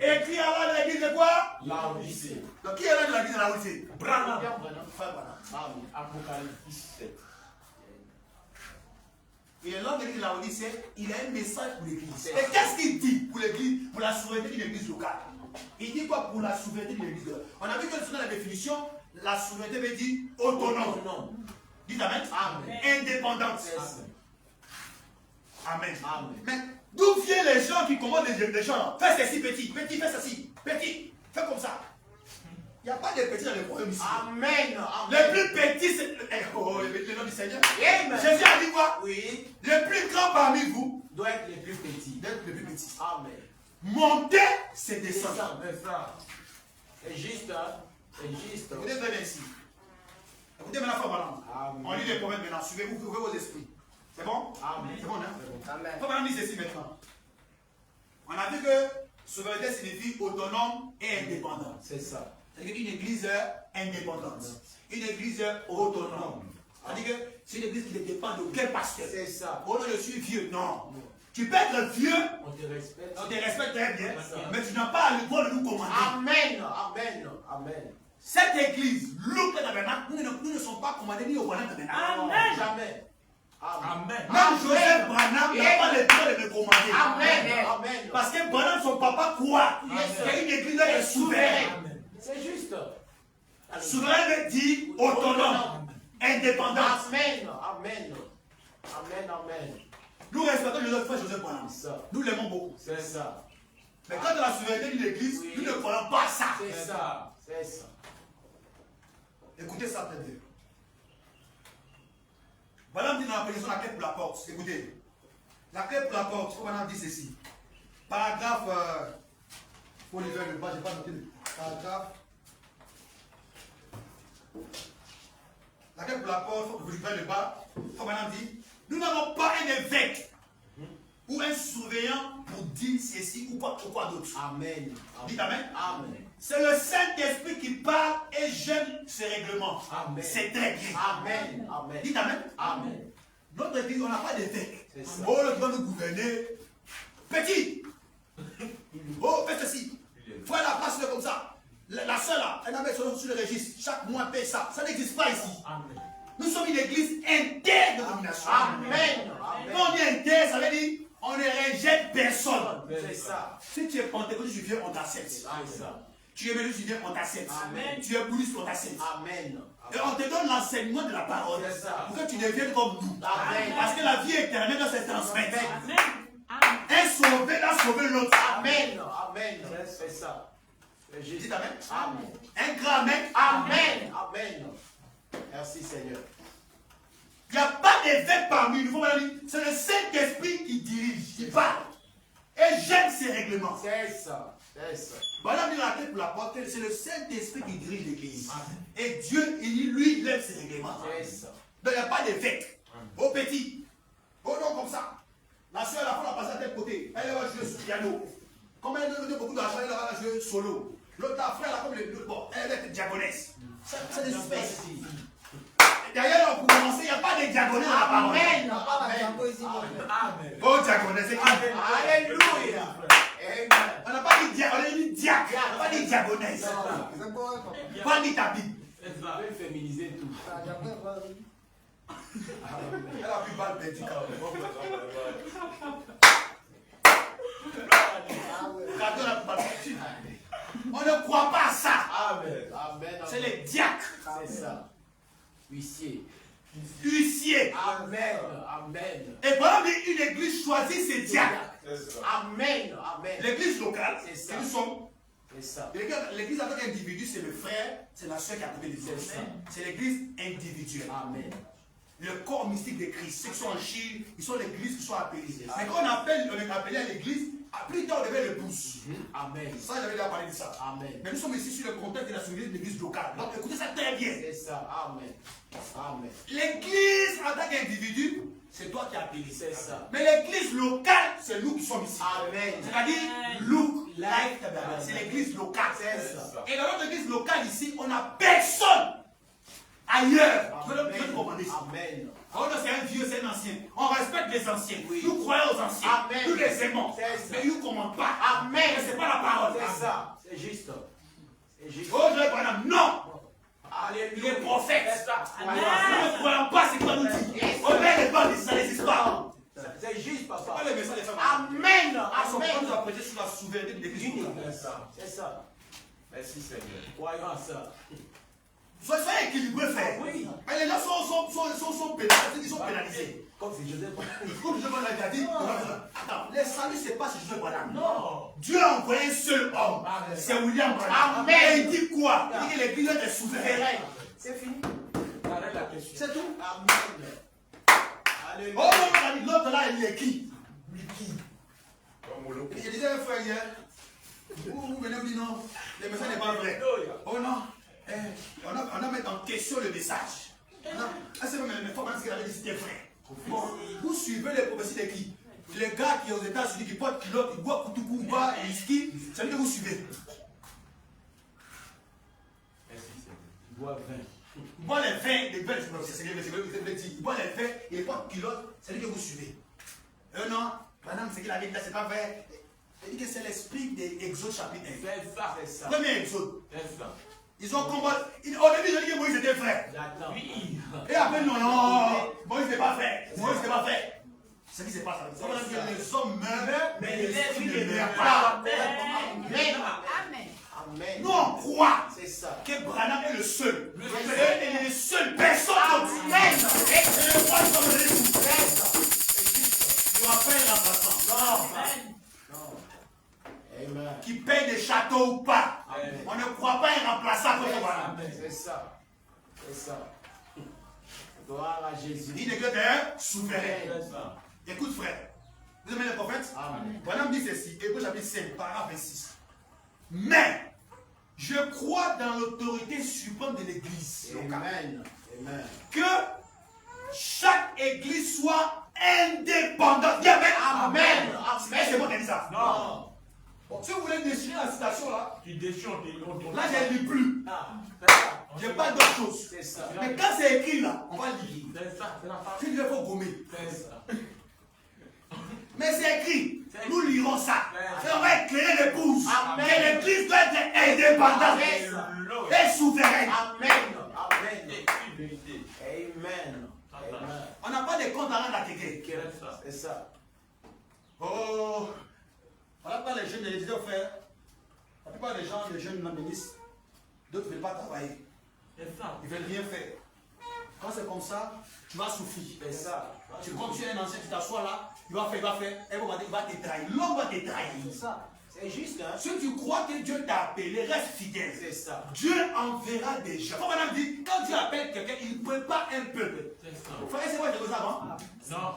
Écrit alors de l'église de quoi? Laodicée. Donc qui est là de l'église de Laodicée? Branham. Apocalypse 17. Et l'homme de l'église de Laodicée, il a un message pour l'église. Et qu'est-ce qu'il dit pour l'église, pour la souveraineté d'une église locale? Il dit quoi pour la souveraineté d'une église locale? On a vu que dans la définition, la souveraineté veut dire autonome. Dites amen. Amen. Indépendante. Amen. Amen. Mais d'où viennent les gens qui commandent les gens? Fais ceci petit, petit, fais ceci, petit, fais comme ça. Il n'y a pas de petits dans le royaume ici. Amen. Le plus petit, c'est le nom du Seigneur. Amen. Jésus a dit quoi? Oui. Le plus grand parmi vous Doit être le plus petit. doit être le plus petit. Amen. Monter, c'est descendre. C'est juste, hein? C'est juste. Écoutez bien ici. Écoutez maintenant, Frère Balam. Amen. On lit les prophètes maintenant. Suivez-vous, ouvrez vos esprits. C'est bon? Amen. C'est bon, hein? Amen. Frère Balam dit ceci maintenant. On a vu que souveraineté signifie autonome et indépendant. C'est ça. C'est-à-dire une église indépendante. Une église autonome. C'est-à-dire que c'est une église qui ne dépend d'aucun pasteur. C'est ça. Oh non, je suis vieux. Non. Tu peux être vieux, On te respecte. on te respecte très bien, C'est ça. mais tu n'as pas le droit de nous commander. Amen. Amen. Amen. Cette église, Luc le tabernacle, nous ne sommes pas commandés ni au Branham tabernacle. Amen. Jamais. Amen. Même Joseph Branham n'a pas le droit de me commander. Amen. Amen. Parce que Branham, son papa, croit qu'il y a une église qui est souveraine. Amen. C'est juste. Souverain veut dire autonome, indépendante. Amen. Amen. Amen. Amen. Nous respectons notre frère Joseph Branham. C'est ça. Nous l'aimons beaucoup. C'est ça. Mais quant à la souveraineté d'une église, Oui. nous ne croyons pas à ça. C'est ça. C'est ça. Écoutez ça très bien. Branham dit dans la prédication la clé pour la porte. Écoutez. La clé pour la porte, Branham dit ceci. Paragraphe. Faut le faire le bas, je n'ai pas noté le paragraphe. La clé pour la porte, faut que je fasse le bas. Branham dit nous n'avons pas un évêque ou un surveillant pour dire ceci ou quoi d'autre. Amen. Dites amen. Amen. C'est le Saint-Esprit qui parle et j'aime ces règlements. Amen. C'est très bien. Amen. Amen. Dites amen. Amen. Notre église, on n'a pas d'évêque. C'est ça. Oh, le qui va nous gouverner. Petit. Oh, fais ceci. Faut la place comme ça. La soeur là, elle a mis sur le registre. Chaque mois, paye ça. Ça n'existe pas ici. Amen. Nous sommes une église interdénomination. Amen. Quand on dit inter, ça veut dire on ne rejette personne. C'est ça. Si tu es pentecôtiste, tu viens, on t'accepte. C'est ça. Tu es médecin, tu viens, on t'accepte. Amen. Tu es bouddhiste, on t'accepte. Amen. Et on te donne l'enseignement de la parole C'est ça. pour que tu deviennes comme nous. Amen. Parce que la vie éternelle doit se transmettre. Amen. Un sauvé doit sauver l'autre. Amen. Amen. C'est ça. C'est juste. Dites amen. Amen. Un grand amen. Amen. Amen. Merci Seigneur. Il n'y a pas d'évêque parmi nous. C'est le Saint-Esprit qui dirige, qui parle. Et j'aime ces règlements. C'est ça. C'est ça. Voilà, dit la tête pour la porte, c'est le Saint-Esprit qui dirige l'église. Et Dieu, lui, il aime ses règlements. C'est ça. Donc il n'y a pas d'évêque. Au petit. Au non comme ça. La soeur, la femme, elle passe à tel côté. Elle va jouer sur le piano. Comme elle donne beaucoup d'argent, elle va jouer solo. L'autre, la frère, comme le bon, elle va être diagonesse. C'est des espèces. D'ailleurs, pour commencer, il n'y a pas de diagonesse dans la parole. Amen. Amen. Oh, diagonesse, c'est qui? Alléluia. On n'a pas dit diaconesse, on a dit diacre. On n'a pas dit diagonesse. Pas dit ta Bible. On peut féminiser tout. Elle a plus mal perdu quand même. On ne croit pas à ça. Amen. Amen. C'est les diacres. C'est ça. Huissier. Huissiers. Amen. Amen. Et par exemple, une église choisit ses diacres. Amen. Amen. L'église locale, C'est ça. que nous sommes. C'est ça. L'église en tant qu'individu, c'est le frère, c'est la soeur qui a côté de Dieu. C'est ça. C'est l'église individuelle. Amen. Le corps mystique de Christ. Ceux qui sont en Chine, ils sont l'église qui sont appelés. C'est ça. Mais quand on est appelé à l'église, plus tard on devait le pouce. Amen. Ça, j'avais déjà parlé de ça. Amen. Mais nous sommes ici sur le contexte de la souveraineté de l'église locale. Donc écoutez ça très bien. C'est ça. Amen. Amen. L'église en tant qu'individu, c'est toi qui as appelé. C'est ça. Mais l'église locale, c'est nous qui sommes ici. Amen. C'est-à-dire, look, life, tabernacle. C'est l'église locale. C'est ça. Et dans notre église locale ici, on n'a personne ailleurs. Je vais te commander ça. Amen. Oh non, c'est un vieux, c'est un ancien. On respecte les anciens. Oui. Nous croyons aux anciens. Amen. Nous les aimons. C'est ça. Mais ils ne commandent pas. Amen. Mais ce n'est pas la parole. C'est ça. C'est juste. C'est juste. Oh, je vais Branham. Non. Alléluia. Il est prophète. C'est ça. Nous ne croyons pas ce qu'il va nous dire. On met les balles, ça n'existe pas. C'est juste, papa. Pas le message des femmes. Amen. À son point, Amen. nous avons prêché sur la souveraineté de l'église. C'est ça. C'est ça. Merci Seigneur. Croyons à ça. Soyez équilibrés, frère. Oui. Mais les gens sont pénalisés. Ils sont pénalisés. Comme si Joseph. Comme je l'ai déjà dit, attends, le salut, ce n'est pas Joseph Branham. Non. Dieu a envoyé un seul homme. Amen. C'est William Branham. Amen. Et il dit quoi? Il dit que l'église est souveraine. C'est fini. Arrête la question. C'est tout. Amen. Oh, Alléluia. l'autre là, il est qui? Comme au loco. Je disais à un frère hier, vous venez vous dire non, le message n'est pas vrai. Oh non, on a mis en question le message. C'est même mes femmes qui avaient dit c'était vrai. Bon, vous suivez les prophéties de qui? Les gars qui sont aux États-Unis qui portent culotte, qui boivent Koutoukou, qui boivent whisky, c'est lui que vous suivez. Merci Seigneur. Tu bois 20. Ils boivent les vins, les vins, c'est ce que je veux dire. Ils boivent les vins et ils portent culotte, c'est lui que vous suivez. Non, madame, ce qu'il avait dit là, c'est pas vrai. Il dit que c'est l'esprit des Exode chapitre 1. C'est ça. C'est ça. Premier Exode. C'est ça. Ils ont combattu. Au début, ils ont dit que Moïse était frère. J'attends. Oui. Et après, non, Moïse n'est pas frère. Moïse n'est pas frère. C'est ce qui se passe. Ça veut dire que les hommes meurent, mais l'esprit ne meurt pas. Amen. Amen. Amen. Nous, on croit C'est ça. que Branham est le seul. Le Et seul. il est le seul. Personne d'autre. Amen. Et c'est le roi qui va me donner tout. C'est ça. C'est juste. Il n'y aura pas un remplaçant. Non. Non. Amen. Qui paye des châteaux ou pas. Amen. On ne croit pas un remplaçant comme Branham. C'est ça. C'est ça. Gloire à Jésus. Il est que des souverains. C'est ça. Écoute, frère. Vous aimez les prophètes? Amen. Branham dit ceci, Hébreux chapitre 5, paragraphe 26. Mais, je crois dans l'autorité suprême de l'Église. Amen. Amen. Que chaque Église soit indépendante. Dis Amen. Amen. Mais c'est moi qui ai dit ça. Non. Bon, si vous voulez déchirer la citation là, Tu déchires, là je ne lis plus. Ah, c'est ça. Je n'ai pas d'autre chose. C'est ça. Mais quand c'est écrit là, on va lire. C'est ça, c'est la parole. Si il faut gommer. C'est ça. Mais c'est écrit. Nous lirons ça. Ouais. Et on va éclairer l'épouse. Amen. Que l'Église doit être indépendante Amen. et souveraine. Amen. Amen. C'est une vérité. Amen. Amen. On n'a pas de compte à rendre à quelqu'un. Quel est ça? C'est ça. Oh, voilà pas les jeunes, les disent frère. La plupart des gens, les jeunes ministres, d'autres ne veulent pas travailler. C'est ça. Ils ne veulent rien faire. Quand c'est comme ça, tu vas souffrir. C'est ça. Tu comptes sur un ancien, tu t'assois là, il va faire, et il va te trahir. L'homme va te C'est trahir. ça. C'est juste, hein. Si tu crois que Dieu t'a appelé, reste fidèle. C'est ça. Dieu enverra des gens. Comme madame dit, quand Dieu appelle quelqu'un, il ne prépare un peuple. C'est ça. Frère, c'est quoi je ça avant? Non.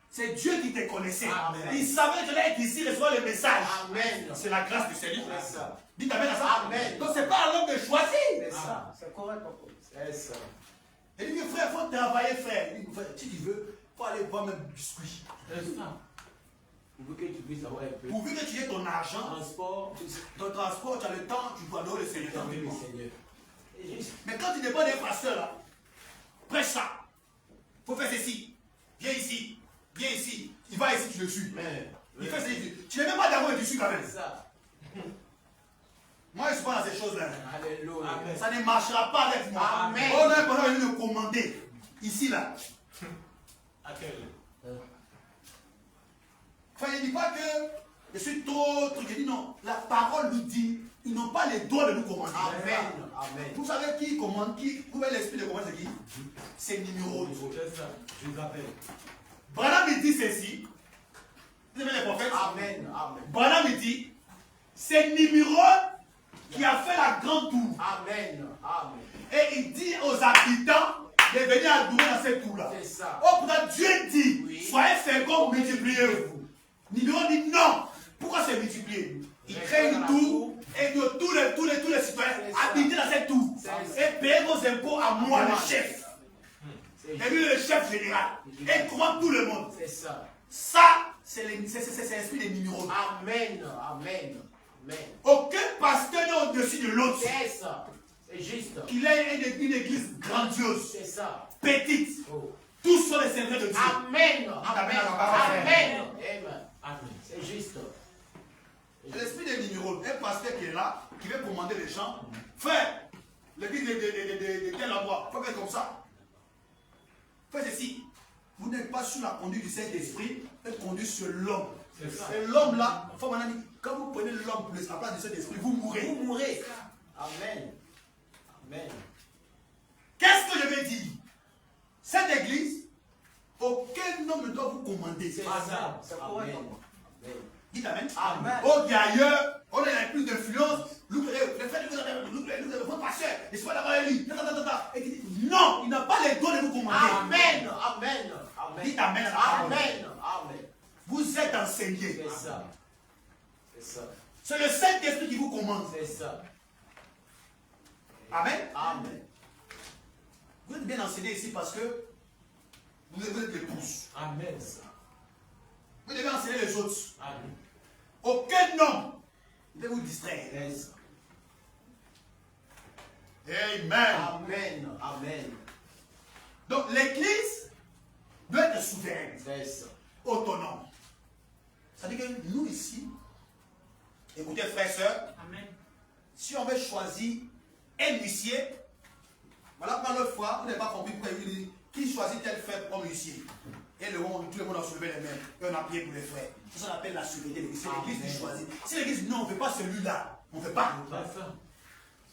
C'est Dieu qui te connaissait. Amen. Il savait que tu allais être ici, recevoir le message. Amen. C'est la grâce du Seigneur. C'est ça. Dites Amen à ça. Amen. Donc c'est pas à l'homme de choisir. C'est ça. C'est correct, papa. C'est ça. Il dit frère, il faut travailler, frère. Il dit, frère, si tu veux, il faut aller voir même biscuit. C'est ça. Pour que tu puisses avoir un peu. Pourvu que tu aies ton argent, Transport. ton transport, tu as le temps, tu dois adorer le Seigneur. Oui, le Seigneur. C'est juste. Mais quand tu n'es pas des pasteurs là, prêche ça. Il faut faire ceci. Viens ici. Viens ici. Il va ici, tu le suis. Il fait ceci. Tu n'es même pas d'amour et tu suis quand même. C'est ça. Moi, je ne suis pas dans ces choses-là. Alléluia. Amen. Ça ne marchera pas avec moi. Amen. On a pendant de commander. Ici, là. À quel? Enfin, il ne dit pas que je suis trop truc. Il dit non. La parole lui dit, ils n'ont pas les droits de nous commander. Amen. Amen. Vous savez qui commande qui? Vous voyez l'esprit de commande, c'est qui? C'est Nimrod. C'est ça. Je vous appelle. Branham il dit ceci. Vous avez les prophètes? Amen. Amen. Branham il dit, c'est Nimrod qui a fait la grande tour. Amen. Amen. Et il dit aux habitants de venir adorer dans cette tour-là. C'est ça. Oh, pourtant Dieu dit, Oui. soyez féconds, multipliez-vous. Nimrod dit non. Pourquoi c'est multiplié? Il crée une tour et de tous les citoyens habiter dans cette tour. Et payer vos impôts à moi, le chef. C'est Et lui, le chef général. Et il commande tout le monde. C'est ça. Ça, c'est l'esprit des Nimrod. Amen. Amen. Amen. Aucun pasteur n'est au-dessus de l'autre. C'est ça. C'est juste. Qu'il ait une église grandiose, C'est ça. petite. Oh. Tous sont les serviteurs de Dieu. Amen. Amen. Amen. Amen. Amen. Amen. C'est juste. L'esprit de là qui veut commander les gens. Frère, l'église de tel endroit, il faut faire comme ça. Faites ceci. Vous n'êtes pas sur la conduite du Saint-Esprit, vous êtes conduit sur l'homme. Et l'homme là, quand vous prenez l'homme pour la place du Saint-Esprit, vous mourrez. Vous mourrez. Amen. Amen. Qu'est-ce que je vais dire? Cette église, aucun homme ne doit vous commander. C'est ça. Amen. Dites Amen. Amen. Oh, ailleurs, on a plus d'influence. Les frères, votre pasteur, et soit là-bas, lui. Non, il n'a pas les droits de vous commander. Amen. Amen. Amen. Dites Amen. Amen. Amen. Vous êtes enseignés. C'est ça. C'est ça. C'est le Saint-Esprit qui vous commande. C'est ça. Amen. Amen. Vous êtes bien enseigné ici parce que vous êtes l'épouse. Amen. Vous devez enseigner les autres. Amen. Aucun homme ne peut vous distraire. C'est ça. Amen. Amen. Amen. Donc l'église doit être souveraine, C'est ça. autonome. C'est-à-dire que nous ici, écoutez frères et sœurs, Amen. si on veut choisir un huissier, voilà par l'autre fois, vous n'avez pas compris pourquoi il dit qui choisit tel frère comme huissier. Et tout le monde a soulevé les mains et on a prié pour les frères. C'est ça qu'on appelle la sûreté de l'église. C'est l'église qui choisit. Si l'église non, on ne veut pas celui-là, on ne veut pas.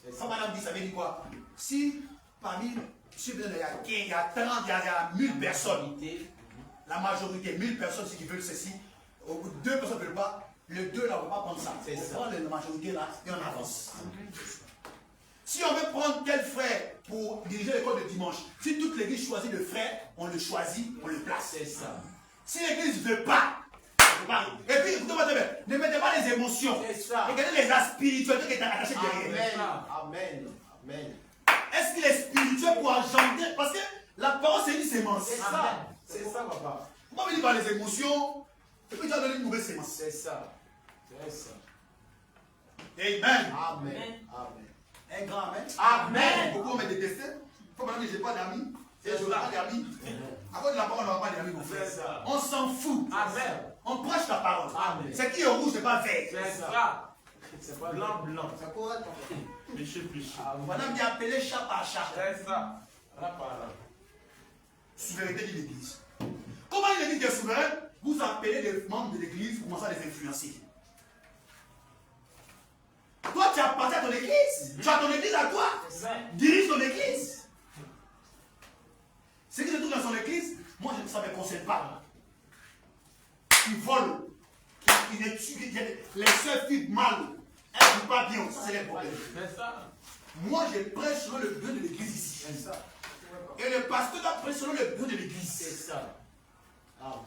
C'est ça. Quand madame dit, ça veut dire quoi? Si parmi, il y a 30, il y a 1000 personnes, la majorité, 1000 personnes, ceux qui veulent ceci, 2 personnes ne veulent pas, le 2 là, on ne va pas prendre ça. On prend la majorité là et on avance. Si on veut prendre tel frère pour diriger l'école de dimanche, si toute l'église choisit le frère, on le choisit, on le place. C'est ça. Si l'église ne veut pas, on veut pas. Et puis, écoutez-moi bien, ne mettez pas les émotions. C'est ça. Regardez les spiritualités qui sont attachées derrière. Amen. Amen. Est-ce qu'il est spirituel pour engendrer? Parce que la parole c'est une sémence. C'est ça. C'est ça, papa. Pourquoi venir par les émotions et puis tu as donné une mauvaise sémence? C'est ça. C'est ça. Amen. Amen. Amen. Un grand amen. Amen. Beaucoup me détestent. Il faut maintenant que je n'ai pas d'amis. Et je n'ai pas d'amis. À cause de la parole, on n'a pas d'amis, mon frère. C'est ça. On s'en fout. Amen. On prêche la parole. Amen. Ce qui est rouge, ce n'est pas vert. C'est ça. C'est pas Blanc, blanc. C'est correct. Péché, péché. On a bien appelé chat par chat. C'est ça. La parole. Souveraineté de l'église. Comment une église est souveraine? Vous appelez les membres de l'église, vous commencez à les influencer. Toi, tu appartiens à ton église. Tu as ton église à toi. C'est ça. Dirige ton église. Ce qui se trouve dans son église, moi, ça ne me concerne pas. Qui volent, qui les tuent, les sœurs vivent mal, elles ne vivent pas bien. Ça, c'est les problèmes. C'est ça. Moi, je prêche selon le bien de l'église ici. C'est ça. Et le pasteur doit prêcher selon le bien de C'est l'église. ça. Amen.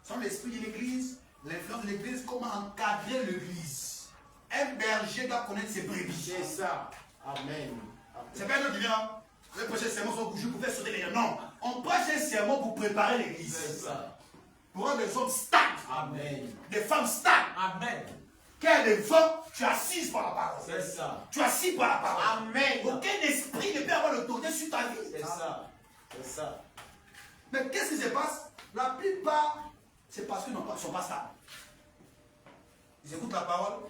Selon l'esprit de l'église, l'influence de l'église, comment encadrer l'église. Un berger doit connaître ses brebis. C'est ça. Amen. C'est pas un autre qui vient. Vous prêcher un sermon sur vous pouvez sauter les gens. Non. On prêche un sermon pour préparer l'église. C'est ça. Pour rendre les hommes stables. Amen. Des femmes stables. Amen. Car des femmes, tu assises par la parole. C'est ça. Tu assis par la parole. Amen. Aucun esprit ne peut avoir l'autorité sur ta vie. C'est ça. C'est ça. Mais qu'est-ce qui se passe? La plupart, c'est parce qu'ils ne sont pas stables. Ils écoutent la parole,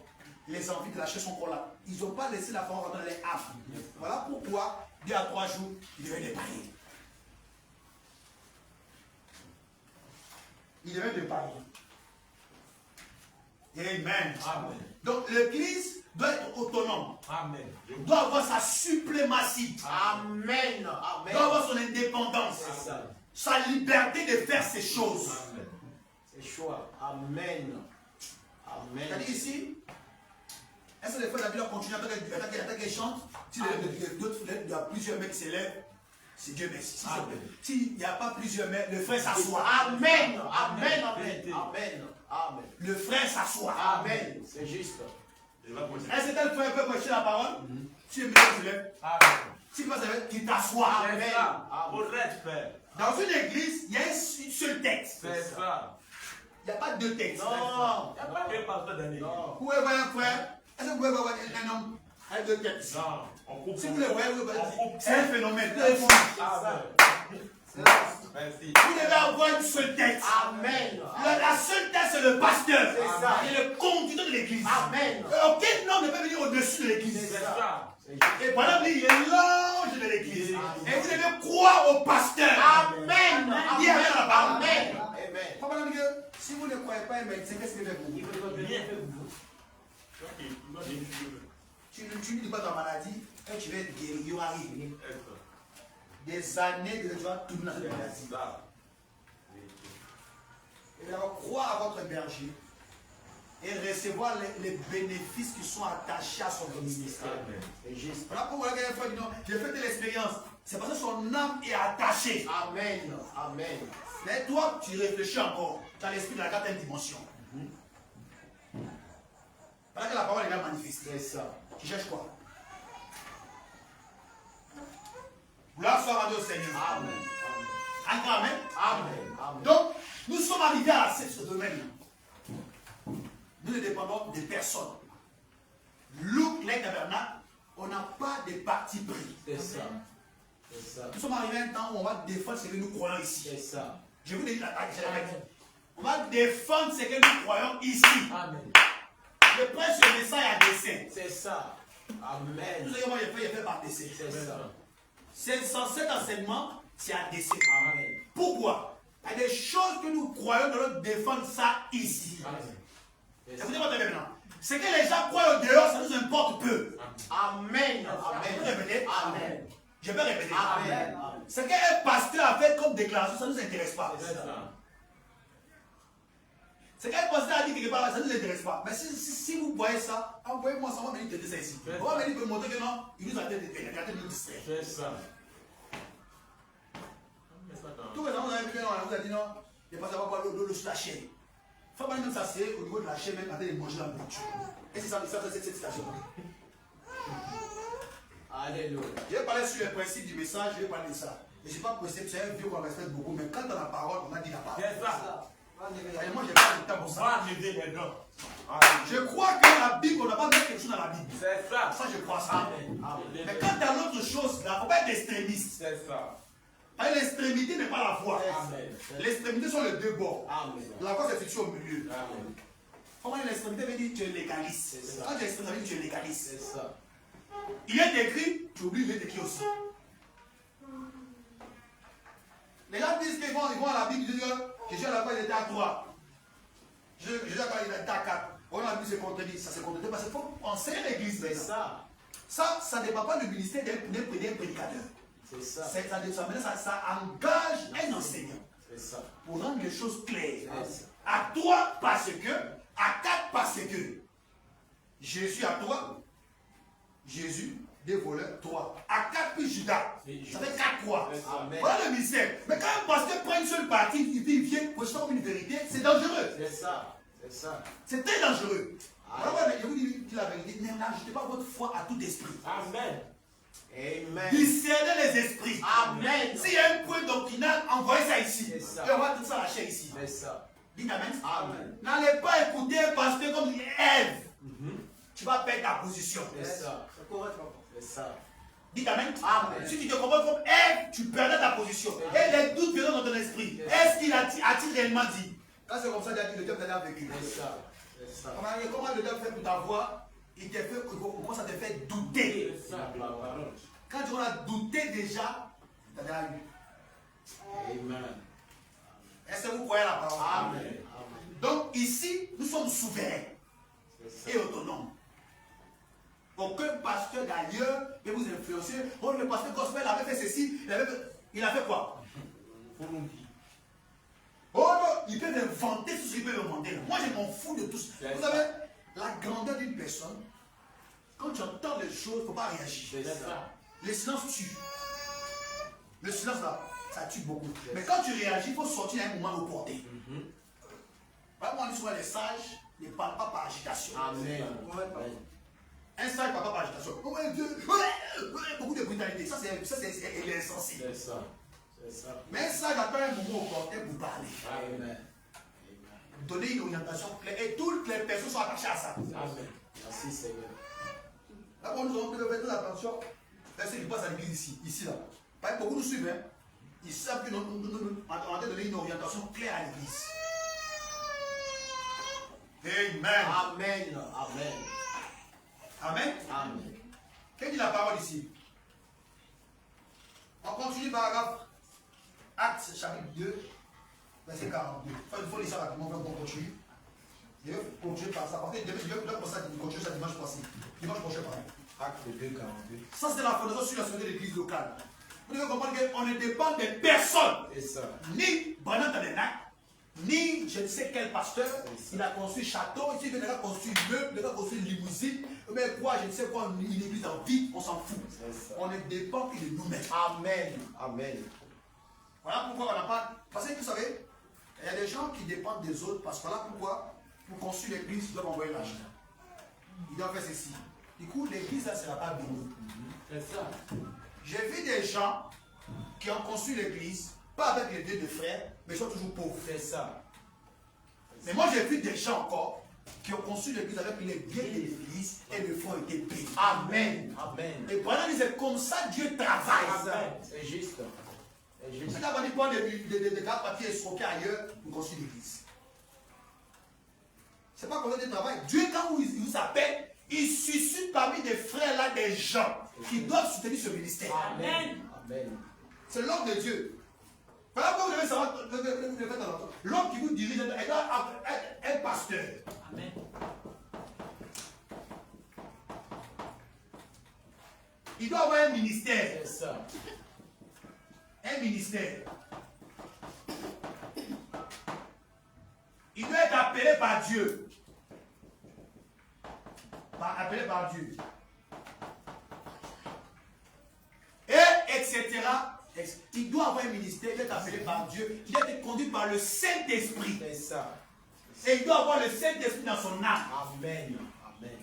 les envies de la chair sont encore là. Ils n'ont pas laissé la parole dans les âmes. Voilà pourquoi, 2 à 3 jours, ils devaient dépailler. Ils devaient dépailler. Amen. Amen. Donc l'église doit être autonome. Amen. Doit avoir sa suprématie. Amen. Doit Amen. avoir son indépendance. C'est ça. Sa liberté de faire ses choses. Amen. C'est choix. Amen. C'est-à-dire Amen. ici, est-ce que les frères de la Bible continuent à attaquer et chantent? Si il y a plusieurs mecs qui s'élèvent, c'est Dieu merci. S'il n'y a pas plusieurs mecs, le frère s'assoit. Amen. Amen. Amen. Amen. Amen. Le frère s'assoit. Amen. C'est juste. Je vais poser. Est-ce que tel frère peut prêcher la parole? Si le frère se lève, Amen. si tu s'élève, tu t'assois. C'est ça. Correct, Père. Dans une église, il y a une seule tête. C'est ça. Il n'y a pas deux têtes. Non. Il n'y a pas un pasteur d'année. Non. Vous pouvez voir un frère, est-ce que vous pouvez voir un homme avec deux têtes? Non. On coupe. Si vous le voyez, vous On coupe. c'est un phénomène. Amen. C'est ça. Merci. Vous devez avoir une seule tête. Amen. La seule tête, c'est c'est le pasteur. C'est ça. Il est le conducteur de l'église. Amen. Aucun homme ne peut venir au-dessus de l'église. C'est ça. Et par exemple, il est l'ange de l'église. Et vous devez croire au pasteur. Amen. Dis amen à la parole. Amen. Papa dit que si vous ne croyez pas un médecin, qu'est-ce qu'il fait pour vous? Tu ne dis pas ta maladie, quand tu vas être guéri, il y aura rien. Des années que tu vas tourner dans cette maladie. Et alors, croire à votre berger et recevoir les bénéfices qui sont attachés à son ministère. C'est juste. Voilà pourquoi la fois dit non, j'ai fait de l'expérience. C'est parce que son âme est attachée. Amen. Amen. Mais toi, tu réfléchis encore. Tu as l'esprit de la quatrième dimension. Pendant que la parole est là manifestée. C'est ça. Tu cherches quoi? Gloire soit rendue au Seigneur. Amen. Un grand amen. Amen. Amen. Donc, nous sommes arrivés à ce domaine. Nous ne dépendons de personne. Luc, les tabernacles, on n'a pas de parti pris. C'est ça. C'est ça. Nous sommes arrivés à un temps où on va défendre ce que nous croyons ici. C'est ça. Je vous dis la on va défendre ce que nous croyons ici. Amen. Je prêche ce message à dessein. C'est ça. Amen. Tout ce que moi j'ai fait par dessein. C'est ça. Cet enseignement, c'est à dessein. Amen. Pourquoi? Il y a des choses que nous croyons, nous devons défendre ça ici. Amen. Écoutez-moi très bien maintenant. Ce que les gens croient au dehors, ça nous importe peu. Amen. Je peux répéter? Amen. Je peux répéter? Amen. Ce qu'un pasteur a fait comme déclaration, ça ne nous intéresse pas. C'est ça. Ce qu'un pasteur a dit quelque part, ça ne nous intéresse pas. Mais si vous voyez ça, envoyez-moi ça, on va venir te dire ça ici. On va venir te montrer que non, il nous a traité de nous distraire. C'est ça. Tout récemment, vous avez vu que non, on vous a dit non, les pasteurs ne vont pas l'eau sur la chaîne. Il faut pas même s'asseoir au niveau de la chaîne, même en train de manger la nourriture. Et c'est ça, c'est cette citation. Alléluia. Je vais parler sur les principes du message, je vais parler de ça. Mais je ne suis pas pressé, c'est un vieux qu'on respecte beaucoup, mais quand on a la parole, on a dit la parole. C'est ça. Et moi, je n'ai pas le temps pour ça. Va lever les dents. Je crois que la Bible, on n'a pas mis quelque chose dans la Bible. C'est ça. Ça, je crois ça. Amen. Mais quand tu as l'autre chose, là, il ne faut pas être extrémiste. C'est ça. L'extrémité n'est pas la foi. Amen. L'extrémité sont les deux bords. Amen. La foi, c'est situé au milieu. Amen. Comment l'extrémité veut dire que tu es légaliste. C'est ça. Quand tu es extrémiste, ça veut dire que tu es légaliste. C'est ça. Il est écrit, tu oublies, il est écrit aussi. Les gens disent qu'ils vont à la Bible, ils disent que Jésus à la fois il était à 3. Jésus à la fois il était à 4. On a vu se contredire, ça se contredit parce qu'il faut enseigner l'église. C'est ça. Ça ne dépend pas du ministère d'un prédicateur. C'est ça. Ça engage un enseignant C'est ça. pour rendre les choses claires. C'est ça. À 3 parce que, à 4 parce que. Jésus à 3. Jésus, des voleurs, 3. À 4 puis Judas. Ça fait 4 croix. Amen. Voilà le mystère. Mais quand un pasteur prend une seule partie, il vient pour comme une vérité, c'est dangereux. C'est ça. C'est ça. C'est très dangereux. Amen. Alors, je vous dis la vérité, n'ajoutez pas votre foi à tout esprit. Amen. Amen. Discernez les esprits. Amen. S'il y a un point doctrinal, envoyez ça ici. C'est ça. Et on va tout ça lâcher ici. C'est ça. Dites amen. Amen. N'allez pas écouter un pasteur comme Ève. Tu vas perdre ta position. C'est ça. C'est ça. Dites amen. Amen. Si tu te comportes comme Ève, tu perdras ta position. Et les doutes viendront dans ton esprit. Est-ce qu'il a-t-il réellement dit? Quand c'est comme ça, il a dit le diable t'a vécu. C'est ça. C'est ça. Comment le diable fait pour ta voix? Il commence à te faire douter. C'est ça. La parole. Quand tu vas douter déjà, tu as déjà eu. Amen. Est-ce que vous croyez la parole? Amen. Amen. Donc ici, nous sommes souverains C'est et ça. autonomes. Aucun pasteur d'ailleurs peut vous influencer. Oh, le pasteur gospel avait fait ceci, il a fait quoi? Oh non, il peut inventer tout ce qu'il peut inventer. Moi, je m'en fous de tout ça. Vous savez, la grandeur d'une personne, quand tu entends les choses, il ne faut pas réagir. C'est ça. Le silence tue. Le silence là, ça tue beaucoup. Mais quand tu réagis, il faut sortir à un moment opportun. Moi, on dit souvent les sages ne parlent pas par agitation. Amen. Un sage ne parle pas par agitation. Oh mon Dieu, beaucoup de brutalité. Ça, c'est insensé. C'est ça. C'est ça. Mais un sage attend un moment opportun pour parler. Amen. Donner une orientation claire. Et toutes les personnes sont attachées à ça. Amen. Merci Seigneur. Là, nous avons fait très attention. Ceux qui passent à l'église ici, là. Pas beaucoup nous suivent. Hein. Ils savent que nous avons donné une orientation claire à l'église. Amen. Amen. Amen. Amen. Amen. Qu'est-ce dit la parole ici? On continue paragraphe Actes chapitre 2, verset 42. Il faut lire ça rapidement, on va continuer. Je vais continuer par ça. Parce que je vais continuer ça dimanche passé. Dimanche prochain, pardon. Acte 2, 42. Ça, c'est la fondation sur la société de l'église locale. Vous devez comprendre qu'on ne dépend de personne. C'est ça. Ni Branham Tabernacle, ni je ne sais quel pasteur. Il a construit château, ici, il a construit meuble, il a construit limousine. Mais quoi, je ne sais quoi, une église en vie, on s'en fout. On ne dépend que de nous-mêmes. Amen. Amen. Voilà pourquoi on n'a pas. Parce que vous savez, il y a des gens qui dépendent des autres. Parce que voilà pourquoi, pour construire l'église, ils doivent envoyer l'argent. Ils doivent faire ceci. Du coup, l'église, ça ne sera pas bénie. C'est ça. J'ai vu des gens qui ont construit l'église, pas avec les deux de frères, mais ils sont toujours pauvres. C'est ça. Mais moi, j'ai vu des gens encore qui ont construit l'église avec les biens de l'église et le fonds était béni. Amen. Amen. Et pendant que c'est comme ça, Dieu travaille. Amen. C'est juste. C'est juste. C'est quand on prend des cartes papier escroqués ailleurs pour construire l'église. C'est pas comme ça Dieu travaille. Dieu, quand il vous appelle, il suscite parmi des frères là des gens qui doivent soutenir ce ministère. Amen. Amen. C'est l'homme de Dieu. Voilà pourquoi vous devez savoir, l'homme qui vous dirige, il doit être un pasteur. Amen. Il doit avoir un ministère. C'est ça. Un ministère. Il doit être appelé par Dieu. Appelé par Dieu. Et etc. Il doit avoir un ministère, il doit être appelé par Dieu, il doit être conduit par le Saint-Esprit. C'est ça. Et il doit avoir le Saint-Esprit dans son âme. Amen. Amen.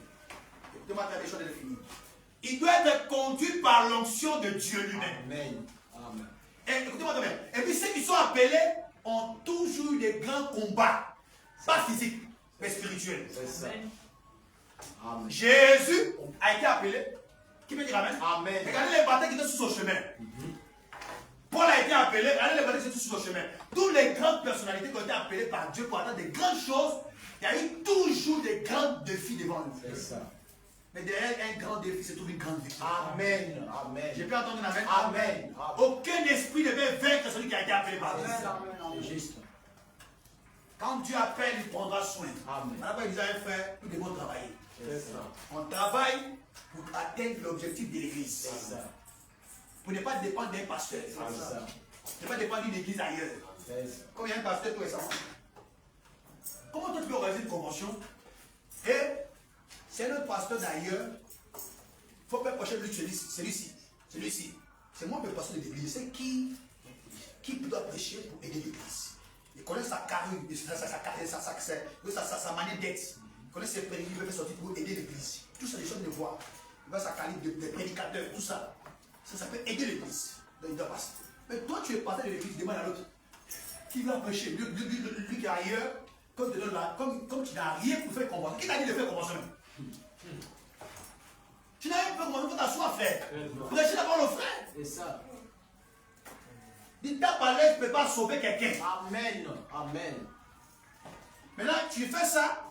Il doit être conduit par l'onction de Dieu lui-même. Amen. Amen. Et écoutez-moi très bien. Et puis ceux qui sont appelés ont toujours eu des grands combats. Pas physiques, mais spirituels. C'est ça. Amen. Jésus a été appelé. Qui peut dire Amen? Amen. Regardez les batailles qui étaient sur son chemin. Paul a été appelé. Regardez les batailles qui étaient sur son chemin. Toutes les grandes personnalités qui ont été appelées par Dieu pour atteindre des grandes choses, il y a eu toujours des grands défis devant nous. C'est ça. Mais derrière un grand défi, c'est toujours une grande victoire. Amen. Amen. J'ai pu entendre un Amen. Amen. Aucun esprit ne peut vaincre celui qui a été appelé par Dieu. C'est ça. C'est juste. Quand Dieu appelle, il prendra soin. Amen. Alors, il disait à un frère, nous devons travailler. C'est ça. On travaille pour atteindre l'objectif de l'église. C'est ça. Pour ne pas dépendre d'un pasteur. C'est ça. Ne pas dépendre d'une église ailleurs. C'est ça. Comme il y a un pasteur tout récemment. Comment toi tu peux organiser une convention et c'est notre pasteur d'ailleurs, il ne faut pas procher lui celui-ci. Celui-ci. C'est moi le pasteur de l'église. Je sais qui doit prêcher pour aider l'église. Il connaît sa carrure, sa manière d'être. Il connaît ses prédicateurs, il veut sortir pour aider l'église. Tout ça, les gens ne voient. Il va sa calibre de prédicateurs, tout ça. Ça peut aider l'église. Donc il doit passer. Mais toi, tu es pasteur de l'église, demande à l'autre. Qui va prêcher? Lui qui est ailleurs, comme tu n'as rien pour faire convention. Qui t'a dit de faire convention? Tu n'as rien pour faire convention, tu t'assois, frère. Prêchez d'abord le frère. C'est ça. Dis ta parole ne peut pas sauver quelqu'un. Amen. Amen. Maintenant, tu fais ça.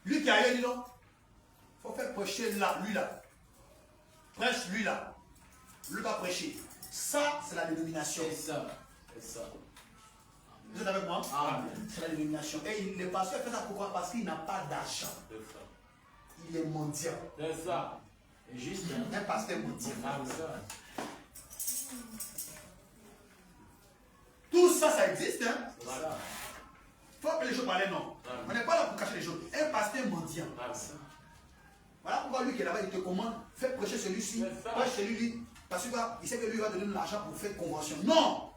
Lui qui est ailleurs, dit non. Il faut faire prêcher là, lui là. Prêche lui là. Lui va prêcher. Ça, c'est la dénomination. C'est ça. C'est ça. Vous êtes avec moi? Amen. C'est la dénomination. Et le pasteur fait ça pourquoi? Parce qu'il n'a pas d'argent. Il est mendiant. C'est ça. C'est juste. Un pasteur mendiant. C'est ça. Tout ça, ça existe. Hein? C'est ça. Il faut que les choses parlent, non. On n'est pas là pour cacher les choses. Un pasteur mendiant. C'est ça. Voilà pourquoi lui qui est là-bas, il te commande, fais prêcher celui-ci, prêche celui-ci. Parce qu'il sait que lui va donner l'argent pour faire convention. Non!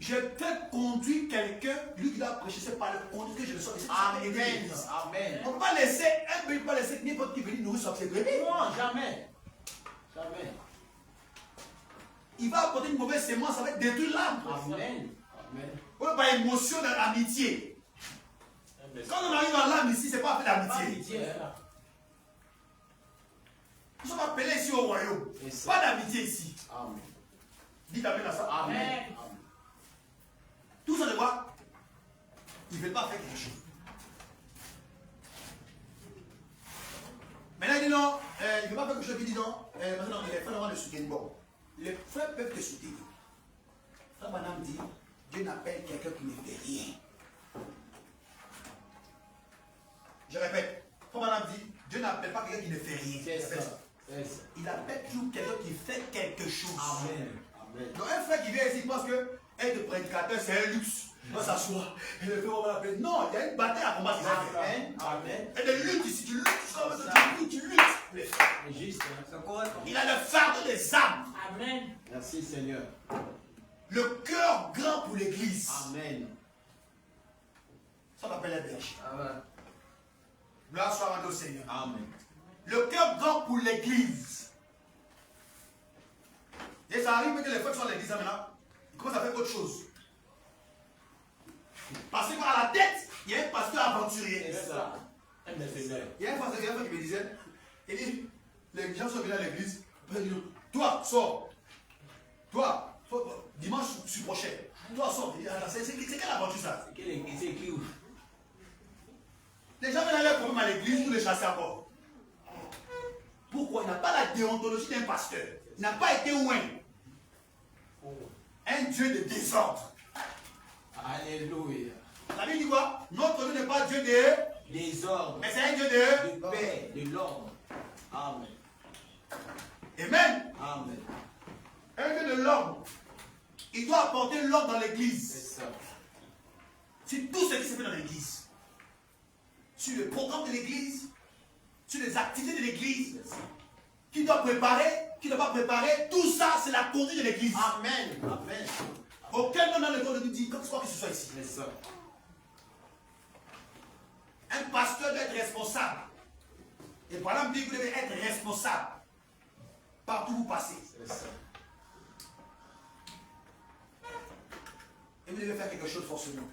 Je peux conduire quelqu'un, lui qui doit prêcher, c'est par le conduire que je le sors. Amen. Amen. On ne peut pas laisser, un pays ne peut pas laisser n'importe qui venir nourrir ses brebis. Non, jamais. Jamais. Il va apporter une mauvaise sémence, ça va détruire l'âme. Amen. Amen. On ne peut pas émotion dans l'amitié. Quand on arrive dans l'âme ici, ce n'est pas fait d'amitié. Nous sommes appelés ici au royaume. Pas d'amitié ici. Amen. Dites amen à ça. Amen. Tout ça de quoi? Ils ne veulent pas faire quelque chose. dit non, il ne veut pas faire quelque chose, il dit non. Maintenant, les frères vont le soutenir. Bon, les frères peuvent te soutenir. Frère Madame dit, Dieu n'appelle quelqu'un qui ne fait rien. Je répète, Frère Madame dit, Dieu n'appelle pas quelqu'un qui ne fait rien. C'est ça. Il appelle toujours quelqu'un qui fait quelque chose. Amen. Amen. Donc un frère qui vient ici pense que être prédicateur c'est un luxe. Il va s'asseoir. Et le frère va l'appeler. Non, il y a une bataille à combattre. Amen. Amen. Et des luttes ici, tu luttes. Tu luttes. C'est juste. Il a le fardeau des âmes. Amen. Merci Seigneur. Le cœur grand pour l'église. Amen. Ça m'appelle un berger. Amen. Gloire soit rendue au Seigneur. Amen. Le cœur grand pour l'église. Et ça arrive que les frères sont à l'église maintenant, ils commencent à faire autre chose. Parce qu'à la tête, il y a un pasteur aventurier. C'est ça. Il y a un pasteur qui me disait, il dit, les gens sont venus à l'église, toi, sors. Toi, dimanche prochain, toi, sors. C'est quelle aventure ça? C'est qui ouf? Les gens viennent leur problème à l'église pour les chasser encore. Pourquoi? Il n'a pas la déontologie d'un pasteur. Il n'a pas été loin. Un Dieu de désordre. Alléluia. La Bible dit quoi? Notre Dieu n'est pas Dieu de Désordre. mais c'est un Dieu de De paix. De l'ordre. Amen. Amen. Amen. Un Dieu de l'ordre. Il doit apporter l'ordre dans C'est l'église. ça. C'est tout ce qui se fait dans l'église. Sur le programme de l'église, sur les activités de l'église, qui doit préparer, qui ne doit pas préparer, tout ça c'est la conduite de l'église. Amen. Amen. Auquel nom dans le corps de Dieu dit, comme quoi que ce soit ici. C'est ça. Un pasteur doit être responsable. Et par exemple, vous devez être responsable. Partout où vous passez. C'est ça. Et vous devez faire quelque chose forcément.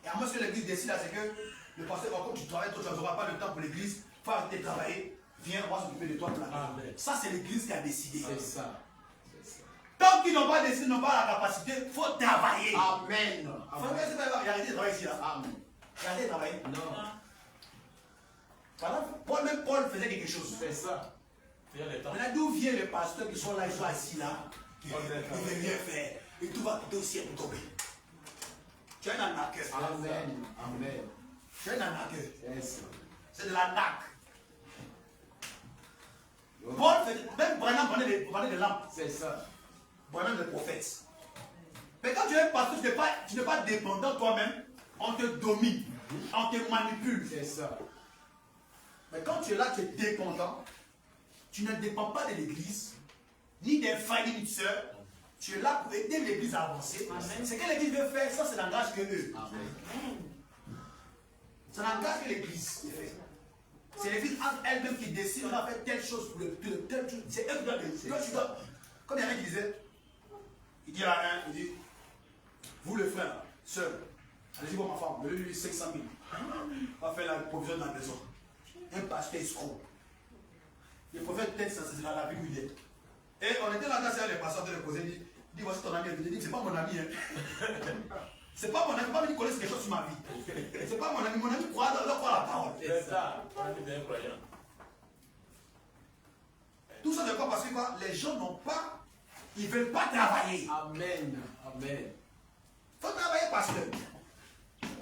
Et à moins que l'église décide là, c'est que le pasteur, quand tu travailles, toi, tu n'auras pas le temps pour l'église, il faut arrêter de travailler, viens, on va s'occuper de toi pour la vie. Ça, c'est l'église qui a décidé. C'est ça. C'est ça. Tant qu'ils n'ont pas décidé, n'ont pas la capacité, il faut travailler. Amen. Il faut arrêter de travailler ici. Là. Amen. Arrêtez de travailler. Non. Voilà. Même Paul faisait quelque chose. C'est ça. Maintenant, d'où vient les pasteurs qui sont là, ils sont assis là, ils ne veulent rien faire, et tout va quitter aussi pour tomber. Tu es un arnaqueur. Amen. Amen. Tu es un arnaqueur. C'est ça. C'est de l'arnaque. Paul faisait, même Branham prenait des lampes. C'est ça. Branham le prophète. Mais quand tu es un pasteur, tu n'es pas dépendant toi-même, on te domine, on te manipule. C'est ça. Mais quand tu es là, tu es dépendant, tu ne dépends pas de l'église, ni des frères, ni des sœurs. Tu es là pour aider l'église à avancer. Ce que l'église veut faire, ça c'est l'engagement que eux. Amen. C'est l'engagement que l'église fait. C'est l'église elle-même qui décide, on a fait telle chose pour telle chose. C'est eux qui doivent décider. Comme il y en a qui disait, il dit à un, il dit, vous le frère, seul, allez-y voir ma femme, donnez-lui 500 000. On va faire la provision dans la maison. Un pasteur escroc. Le prophète peut-être c'est la Bible où il est. Et on était là dans les pasteurs de le poser, il dit voici ton ami. Il dit c'est pas mon ami. Hein. C'est pas mon ami, pas venir connaître quelque chose sur ma vie. C'est pas mon ami croit dans la parole. C'est ça. On est incroyable. Tout ça de quoi? Parce que quoi? Les gens n'ont pas, ils ne veulent pas travailler. Amen. Amen. Il faut travailler parce que.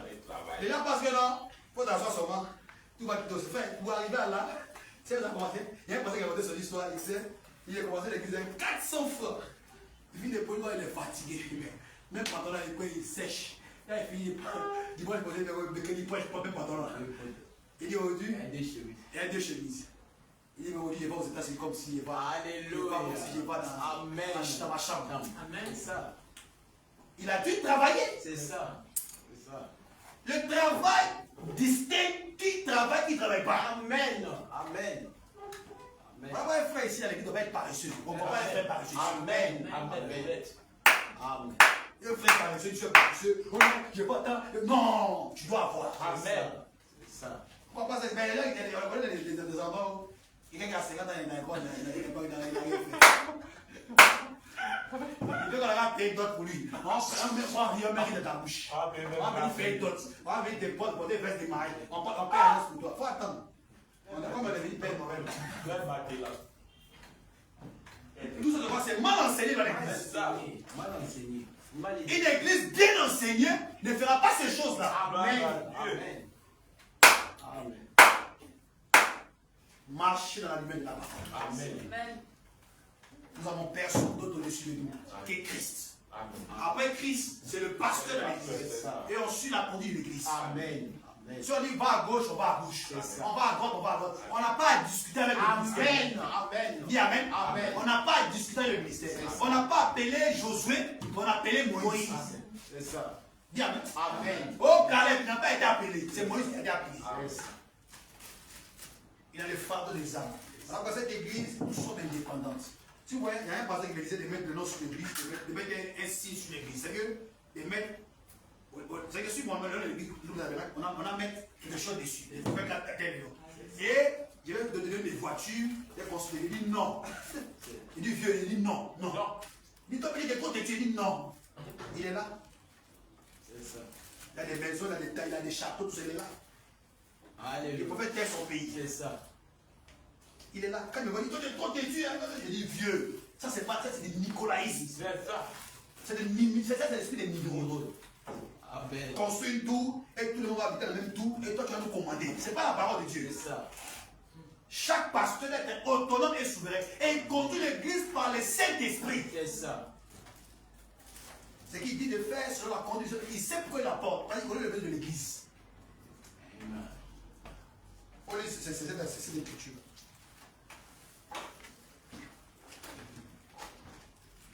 Allez, travaille. Les gens pensent que non, il faut t'asseoir seulement. Tout va tout se faire. Pour arriver à là, c'est vous avez commencé. Il y a un pasteur qui a monté son histoire, il a commencé l'église avec 400 francs. Il finit de prendre, il est fatigué. Même pendant là, il sèche. Là, il finit, dimanche, il prend même pendant là. Il dit aujourd'hui, il y a 2 chemises. Il dit, mais aujourd'hui, je vais aux États-Unis comme si je vais. Alléluia. Comme si je vais dans ma chambre. Amen. C'est ça. Il a dû travailler. C'est ça. C'est ça. Le travail distingue qui travaille, qui ne travaille pas. Amen. Amen. On va avoir un frère ici à l'église, il doit pas être paresseux. On ne peut pas être paresseux. Amen. Amen. Amen. Un frère paresseux, tu es paresseux. Oh non, je n'ai pas de temps. Non, tu dois avoir. Amen. C'est ça. Pourquoi pas? Mais là, on connaît des endroits où quelqu'un qui a 50 ans, il n'a pas il veut qu'on a payé d'autres pour lui. On va venir mérite de ta bouche. On va venir faire d'autres. On va venir des potes pour des vestes des maris. On paye un pour toi. Il faut attendre. On a comme un ami père Noël. Là, battez là. Tout ça de quoi c'est mal enseigné dans l'église. C'est ça. Mal enseigné. Une église bien enseignée ne fera pas ces choses-là. Amen. Amen. Amen. Marcher dans la lumière de la parole. Amen. Nous avons personne d'autre au-dessus de nous qu'est Christ. Amen. Après Christ, c'est le pasteur de l'église. C'est ça. Et on suit la conduite de l'église. Amen. Amen. Si on dit va à gauche, on va à gauche. C'est ça. On va à droite, on va à droite. On n'a pas à discuter avec le ministère. Amen. Amen. Dis Amen. Amen. On n'a pas à discuter avec le ministère. C'est ça. On n'a pas appelé Josué, on a appelé Moïse. C'est ça. Dis Amen. Amen. Oh, Caleb n'a pas été appelé. C'est Moïse qui a été appelé. C'est ça. Il a le fardeau des âmes. Alors, dans cette église, nous sommes indépendantes. Tu vois, il y a un pasteur qui me disait de mettre le nom sur l'église, de mettre un signe sur l'église. C'est que de mettre. C'est que sur moi, l'église, on a mettre quelque chose dessus. Il faut faire la tête. Et je vais te donner des voitures, des constructeurs. Il dit non. Il dit vieux, il dit non. Non. Il dit toi, il dit trop têtu, il dit non. Il est là. C'est ça. Il a des maisons, il a des tailles, il a des châteaux, tout ça, il est là. Le Alléluia. prophète taire son pays. C'est ça. Il est là. Quand il me voit, il dit toi, tu es trop têtu. Hein? Je dis vieux. Ça, c'est pas ça, c'est des nicolaïsmes. C'est ça. C'est l'esprit des Nimrod. Amen. Construis une tour et tout le monde va habiter dans la même tour et toi tu vas nous commander. C'est pas la parole de Dieu. C'est ça. Chaque pasteur est autonome et souverain et il conduit l'église par le Saint-Esprit. C'est ça. C'est qu'il dit de faire selon la conduite. Il sait pourquoi il apporte. Parce qu'il connaît le but de l'église. Amen. On lit c'est l'écriture.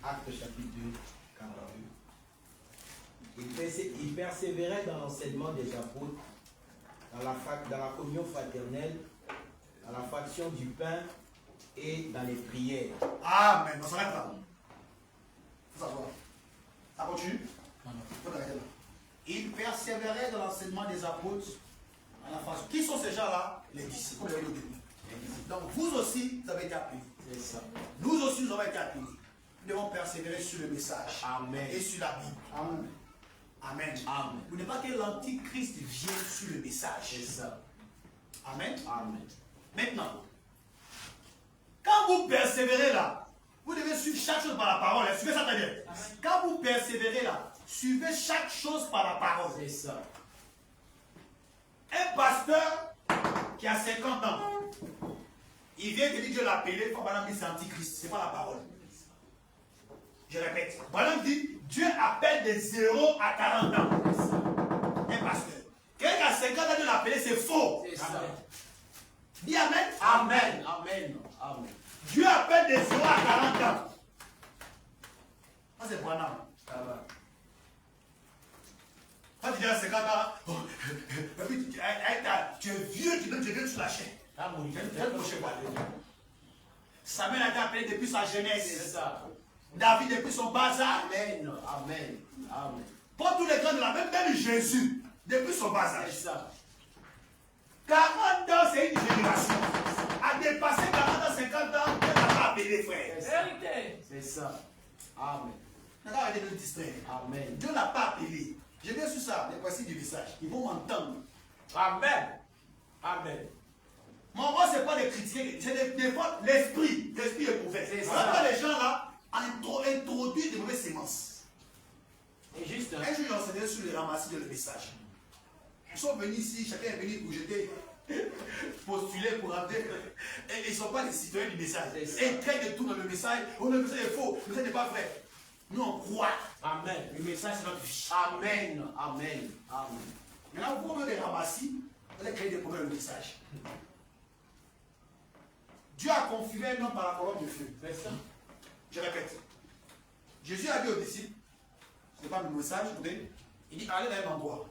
Acte chapitre 2, 42. Il persévérait dans l'enseignement des apôtres, dans la communion fraternelle, dans la fraction du pain et dans les prières. Amen. On s'arrête là. Faut savoir. Ça continue. Faut t'arrêter là. Il persévérait dans l'enseignement des apôtres, dans la fraction. Qui sont ces gens-là? Les disciples. Donc vous aussi, vous avez été appelés. C'est ça. Nous aussi, nous avons été appelés. Nous devons persévérer sur le message. Amen. Et sur la Bible. Amen. Amen. Amen. Vous ne pas que l'antichrist vienne sur le message. C'est ça. Amen. Amen. Maintenant, quand vous persévérez là, vous devez suivre chaque chose par la parole. Suivez ça très bien. Quand vous persévérez là, suivez chaque chose par la parole. C'est ça. Un pasteur qui a 50 ans, il vient te dire Dieu l'a appelé, il faut pas dire c'est antichrist. Ce n'est pas la parole. Je répète. Madame dit, Dieu appelle de 0 à 40 ans. Un pasteur. Quelqu'un qui a 50 ans, Dieu l'a appelé, c'est faux. C'est ça. Dis Amen. Amen. Amen. Amen. Dieu appelle de 0 à 40 ans. Ça c'est Branham. Ça va. Quand tu dis à 50 ans, oh, et puis tu es vieux, tu viens sur la chaîne. Samuel a été appelé depuis sa C'est jeunesse. ça. David depuis son bas âge. Amen. Amen. Amen. Pour tous les grands de la même Jésus, depuis son bas âge. C'est ça. 40 ans, c'est une génération. À dépasser 40 ans, 50 ans, Dieu n'a pas appelé, frère. C'est ça. Amen. On va arrêter de le distraire. Amen. Dieu n'a pas appelé. Je viens sur ça, les voici du message. Ils vont m'entendre. Amen. Amen. Mon rôle, ce n'est pas de critiquer, c'est de défendre l'esprit. L'esprit est mauvais. C'est Voilà ça. les gens là introduisent des mauvaises sémences. Et juste. Un jour, j'ai enseigné sur les ramassis de le message. Ils sont venus ici, chacun est venu pour jeter, postuler pour rentrer. Et ils ne sont pas les citoyens du message. Et ils traitent de tout dans le message. Oh, le message est faux, le message n'est pas vrai. Nous, on croit. Amen. Le message, c'est notre vie. Amen. Amen. Amen. Maintenant, vous pouvez les ramassis, vous allez créer des problèmes dans le message. Dieu a confirmé un homme par la colonne de feu. C'est ça. Je répète. Jésus a dit aux disciples, ce n'est pas le message, écoutez, il dit allez dans un endroit.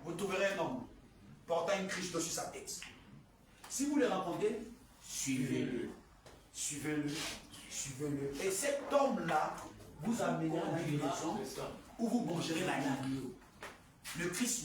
Vous trouverez un homme portant une criche d'eau sur sa tête. Si vous le rencontrez, suivez-le. Suivez-le. Suivez-le. Et cet homme-là vous amènera dans une direction C'est ça. où vous mangerez la vie. Le Christ